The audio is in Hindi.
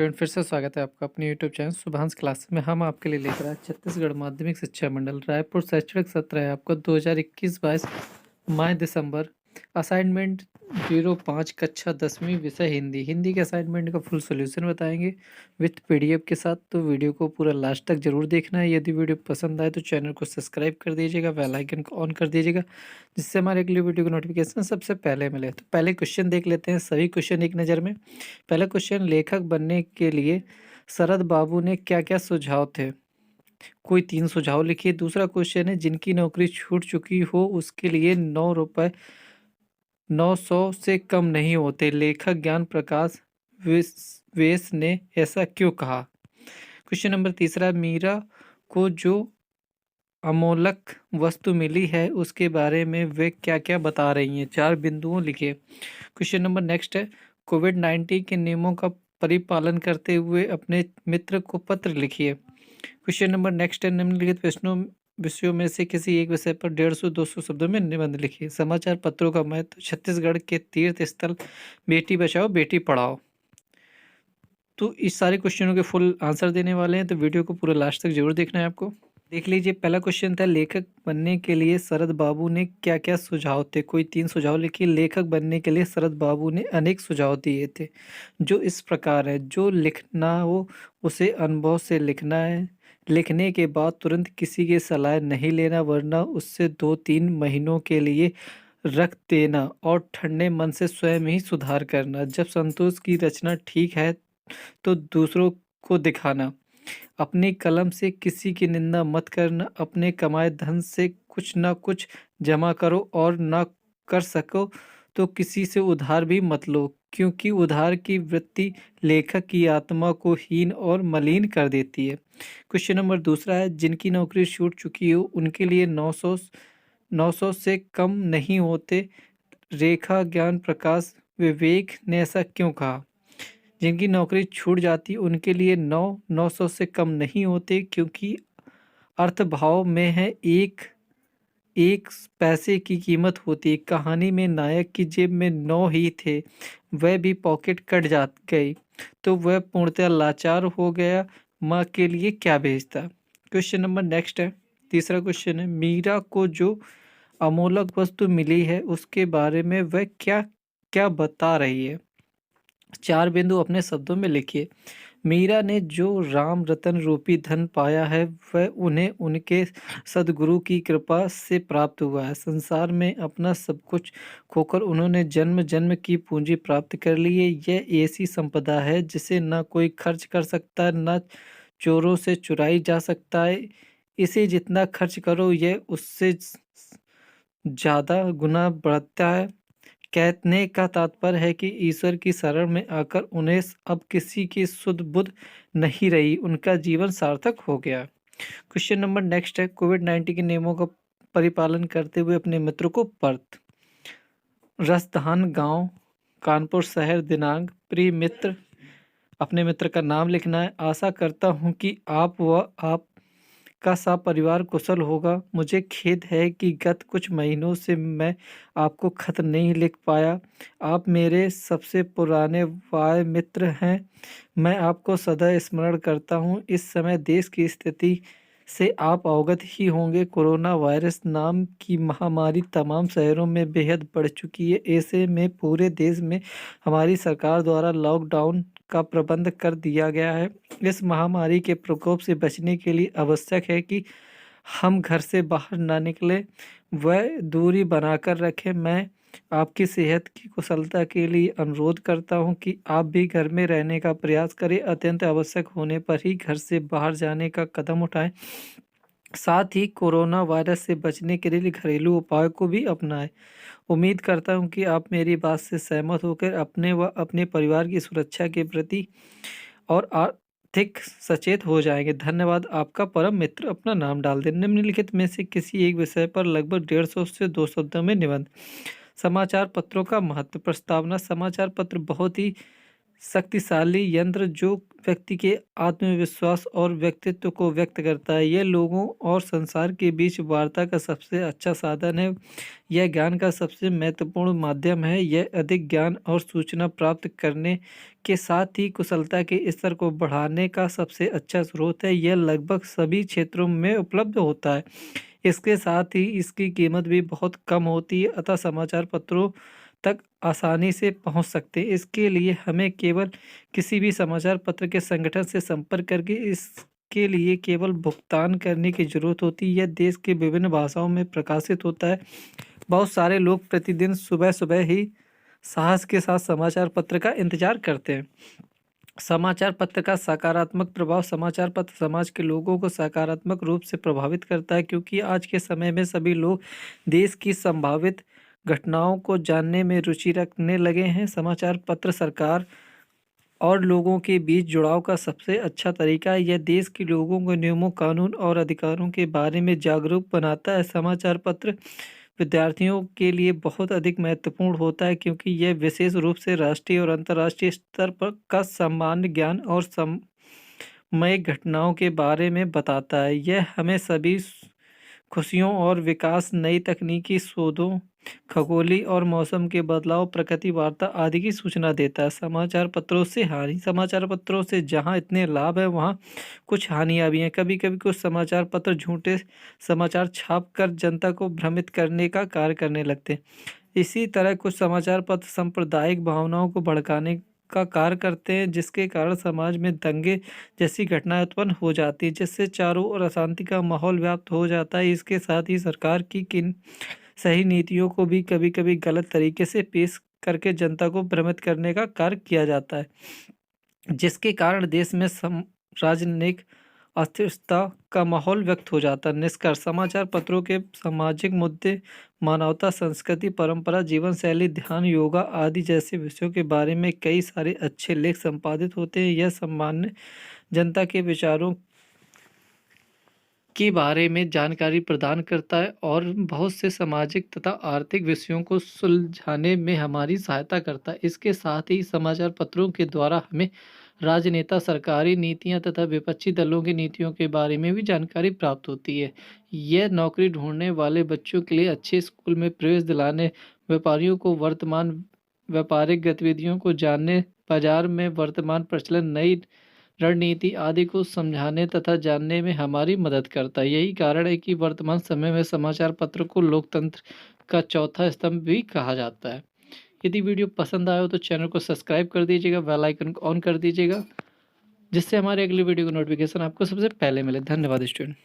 फ्रेंड फिर से स्वागत है आपका अपने यूट्यूब चैनल शुभांश क्लास में। हम आपके लिए लेकर आए छत्तीसगढ़ माध्यमिक शिक्षा मंडल रायपुर शैक्षणिक सत्र है आपको 2021-22 माह दिसंबर। असाइनमेंट 05 कक्षा 10वीं विषय हिंदी। हिंदी के असाइनमेंट का फुल सोल्यूशन बताएंगे विथ पीडीएफ के साथ। तो वीडियो को पूरा लास्ट तक जरूर देखना है। यदि वीडियो पसंद आए तो चैनल को सब्सक्राइब कर दीजिएगा, बेल आइकन को ऑन कर दीजिएगा, जिससे हमारे अगले वीडियो का नोटिफिकेशन सबसे पहले मिले। तो पहले क्वेश्चन देख लेते हैं, सभी क्वेश्चन एक नज़र में। पहला क्वेश्चन, लेखक बनने के लिए शरद बाबू ने क्या क्या सुझाव थे? कोई 3 सुझाव लिखिए। दूसरा क्वेश्चन है, जिनकी नौकरी छूट चुकी हो उसके लिए 9 से कम नहीं होते, लेखक ज्ञान प्रकाश वेश ने ऐसा क्यों कहा? क्वेश्चन नंबर तीसरा, मीरा को जो अमोलक वस्तु मिली है उसके बारे में वे क्या क्या बता रही हैं? 4 बिंदुओं लिखिए। क्वेश्चन नंबर नेक्स्ट है, कोविड-19 के नियमों का परिपालन करते हुए अपने मित्र को पत्र लिखिए। क्वेश्चन नंबर नेक्स्ट है, निम्नलिखित विषयों में से किसी एक विषय पर 150-200 शब्दों में निबंध लिखिए। समाचार पत्रों का महत्व, छत्तीसगढ़ के तीर्थ स्थल, बेटी बचाओ बेटी पढ़ाओ। तो इस सारे क्वेश्चनों के फुल आंसर देने वाले हैं, तो वीडियो को पूरा लास्ट तक जरूर देखना है आपको। देख लीजिए, पहला क्वेश्चन था, लेखक बनने के लिए शरद बाबू ने क्या क्या सुझाव थे? कोई 3 सुझाव लिखिए। लेखक बनने के लिए शरद बाबू ने अनेक सुझाव दिए थे, जो इस प्रकार है। जो लिखना हो उसे अनुभव से लिखना है। लिखने के बाद तुरंत किसी की सलाह नहीं लेना, वरना उससे 2-3 महीनों के लिए रख देना और ठंडे मन से स्वयं ही सुधार करना। जब संतोष की रचना ठीक है तो दूसरों को दिखाना। अपनी कलम से किसी की निंदा मत करना। अपने कमाए धन से कुछ ना कुछ जमा करो और ना कर सको तो किसी से उधार भी मत लो, क्योंकि उधार की वृत्ति लेखक की आत्मा को हीन और मलिन कर देती है। क्वेश्चन नंबर दूसरा है, जिनकी नौकरी छूट चुकी हो उनके लिए 900 से कम नहीं होते, रेखा ज्ञान प्रकाश विवेक ने ऐसा क्यों कहा? जिनकी नौकरी छूट जाती उनके लिए 900 से कम नहीं होते, क्योंकि अर्थभाव में है एक एक पैसे की कीमत होती है। कहानी में नायक की जेब में 9 ही थे, वह भी पॉकेट कट जा गई तो वह पूर्णतः लाचार हो गया, माँ के लिए क्या भेजता? क्वेश्चन नंबर नेक्स्ट है, तीसरा क्वेश्चन है, मीरा को जो अमोलक वस्तु मिली है उसके बारे में वह क्या क्या बता रही है? 4 बिंदु अपने शब्दों में लिखिए। मीरा ने जो राम रतन रूपी धन पाया है वह उन्हें उनके सद्गुरु की कृपा से प्राप्त हुआ है। संसार में अपना सब कुछ खोकर उन्होंने जन्म जन्म की पूंजी प्राप्त कर ली है। यह ऐसी संपदा है जिसे न कोई खर्च कर सकता, न चोरों से चुराई जा सकता है। इसे जितना खर्च करो यह उससे ज़्यादा गुना बढ़ता है। कहने का तात्पर्य है कि ईश्वर की शरण में आकर उन्हें अब किसी की सुध बुध नहीं रही, उनका जीवन सार्थक हो गया। क्वेश्चन नंबर नेक्स्ट है, कोविड-19 के नियमों का परिपालन करते हुए अपने मित्र को पत्र। रसधान गांव, कानपुर शहर, दिनांक, प्रिय मित्र, अपने मित्र का नाम लिखना है। आशा करता हूं कि आप व आप का सब परिवार कुशल होगा। मुझे खेद है कि गत कुछ महीनों से मैं आपको खत नहीं लिख पाया। आप मेरे सबसे पुराने वाय मित्र हैं। मैं आपको सदा स्मरण करता हूँ। इस समय देश की स्थिति से आप अवगत ही होंगे। कोरोना वायरस नाम की महामारी तमाम शहरों में बेहद बढ़ चुकी है। ऐसे में पूरे देश में हमारी सरकार द्वारा लॉकडाउन का प्रबंध कर दिया गया है। इस महामारी के प्रकोप से बचने के लिए आवश्यक है कि हम घर से बाहर ना निकलें व दूरी बनाकर रखें। मैं आपकी सेहत की कुशलता के लिए अनुरोध करता हूं कि आप भी घर में रहने का प्रयास करें। अत्यंत आवश्यक होने पर ही घर से बाहर जाने का कदम उठाएं। साथ ही कोरोना वायरस से बचने के लिए घरेलू उपाय को भी अपनाएं। उम्मीद करता हूं कि आप मेरी बात से सहमत होकर अपने व अपने परिवार की सुरक्षा के प्रति और आर्थिक सचेत हो जाएंगे। धन्यवाद। आपका परम मित्र। अपना नाम डाल दें। निम्नलिखित में से किसी एक विषय पर लगभग 150 से 200 शब्दों में निबंध। समाचार पत्रों का महत्व। प्रस्तावना, समाचार पत्र बहुत ही शक्तिशाली यंत्र जो व्यक्ति के आत्मविश्वास और व्यक्तित्व को व्यक्त करता है। यह लोगों और संसार के बीच वार्ता का सबसे अच्छा साधन है। यह ज्ञान का सबसे महत्वपूर्ण माध्यम है। यह अधिक ज्ञान और सूचना प्राप्त करने के साथ ही कुशलता के स्तर को बढ़ाने का सबसे अच्छा स्रोत है। यह लगभग सभी क्षेत्रों में उपलब्ध होता है। इसके साथ ही इसकी कीमत भी बहुत कम होती है, अतः समाचार पत्रों तक आसानी से पहुंच सकते हैं। इसके लिए हमें केवल किसी भी समाचार पत्र के संगठन से संपर्क करके इसके लिए केवल भुगतान करने की जरूरत होती है। यह देश के विभिन्न भाषाओं में प्रकाशित होता है। बहुत सारे लोग प्रतिदिन सुबह सुबह ही साहस के साथ समाचार पत्र का इंतजार करते हैं। समाचार पत्र का सकारात्मक प्रभाव। समाचार पत्र समाज के लोगों को सकारात्मक रूप से प्रभावित करता है, क्योंकि आज के समय में सभी लोग देश की संभावित घटनाओं को जानने में रुचि रखने लगे हैं। समाचार पत्र सरकार और लोगों के बीच जुड़ाव का सबसे अच्छा तरीका है। यह देश के लोगों को नियमों, कानून और अधिकारों के बारे में जागरूक बनाता है। समाचार पत्र विद्यार्थियों के लिए बहुत अधिक महत्वपूर्ण होता है, क्योंकि यह विशेष रूप से राष्ट्रीय और अंतर्राष्ट्रीय स्तर पर का सामान्य ज्ञान और सामयिक घटनाओं के बारे में बताता है। यह हमें सभी खुशियों और विकास, नई तकनीकी शोधों, खगोलीय और मौसम के बदलाव, प्रकृति वार्ता आदि की सूचना देता है। समाचार पत्रों से हानि। समाचार पत्रों से जहां इतने लाभ है वहां कुछ हानियां भी हैं। कभी कभी कुछ समाचार पत्र झूठे समाचार छापकर जनता को भ्रमित करने का कार्य करने लगते हैं। इसी तरह कुछ समाचार पत्र सांप्रदायिक भावनाओं को भड़काने का कार्य करते हैं, जिसके कारण समाज में दंगे जैसी घटनाएं उत्पन्न हो जाती है, जिससे चारों ओर अशांति का माहौल व्याप्त हो जाता है। इसके साथ ही सरकार की किन सही नीतियों को भी कभी कभी गलत तरीके से पेश करके जनता को भ्रमित करने का कार्य किया जाता है, जिसके कारण देश में राजनीतिक अस्थिरता का माहौल व्यक्त हो जाता है। निष्कर्ष। समाचार पत्रों के सामाजिक मुद्दे, मानवता, संस्कृति, परंपरा, जीवन शैली, ध्यान, योगा आदि जैसे विषयों के बारे में कई सारे अच्छे लेख संपादित होते हैं। यह सामान्य जनता के विचारों के बारे में जानकारी प्रदान करता है और बहुत से सामाजिक तथा आर्थिक विषयों को सुलझाने में हमारी सहायता करता है। इसके साथ ही समाचार पत्रों के द्वारा हमें राजनेता, सरकारी नीतियां तथा विपक्षी दलों की नीतियों के बारे में भी जानकारी प्राप्त होती है। यह नौकरी ढूंढने वाले बच्चों के लिए अच्छे स्कूल में प्रवेश दिलाने, व्यापारियों को वर्तमान व्यापारिक गतिविधियों को जानने, बाजार में वर्तमान प्रचलन, नई रणनीति आदि को समझाने तथा जानने में हमारी मदद करता है। यही कारण है कि वर्तमान समय में समाचार पत्र को लोकतंत्र का चौथा स्तंभ भी कहा जाता है। यदि वीडियो पसंद आया हो तो चैनल को सब्सक्राइब कर दीजिएगा, बेल आइकन को ऑन कर दीजिएगा, जिससे हमारे अगली वीडियो का नोटिफिकेशन आपको सबसे पहले मिले। धन्यवाद स्टूडेंट।